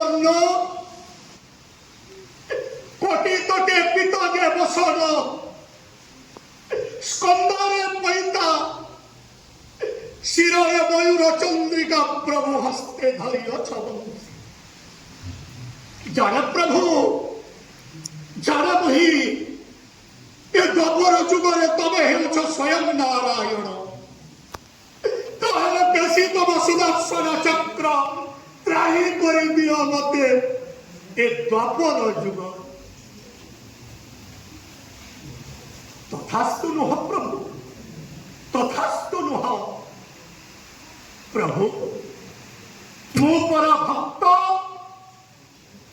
कोटी तटे पितागे बसण स्कंदरे पैता शिरोए मयूर चंद्रिका प्रभु हस्ते धरि अछबंसी जाने प्रभु जाने बही ए द्वापर जुगरे तमे हेउछ स्वयं नारायण ताहले बेसी तम सुदर्शन चक्र त्राही करि दियो मते ए द्वापर जुग तथास्तु नुह प्रभु तथास्तु नुह प्रभु मु पर भक्त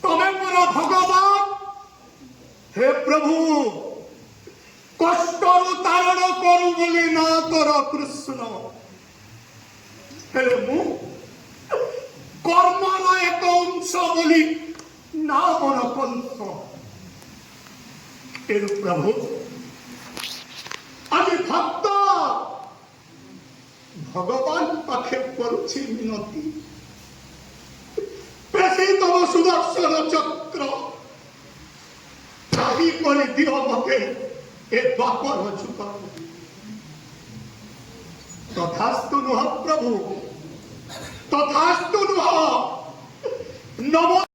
तमे पर भगवान हे प्रभु कष्टरु तारण करू बोली ना कर कृष्ण हेले मु कर्मर एक अंश बोली ना मन कंस तेरु प्रभु आज भक्त भगवान पाखे करुछि मिनती पेशी तम सुदर्शन चक्र त्राही करि दियो मते ए द्वापर जुग तथास्तु नुह प्रभु तथास्तु नुह नमो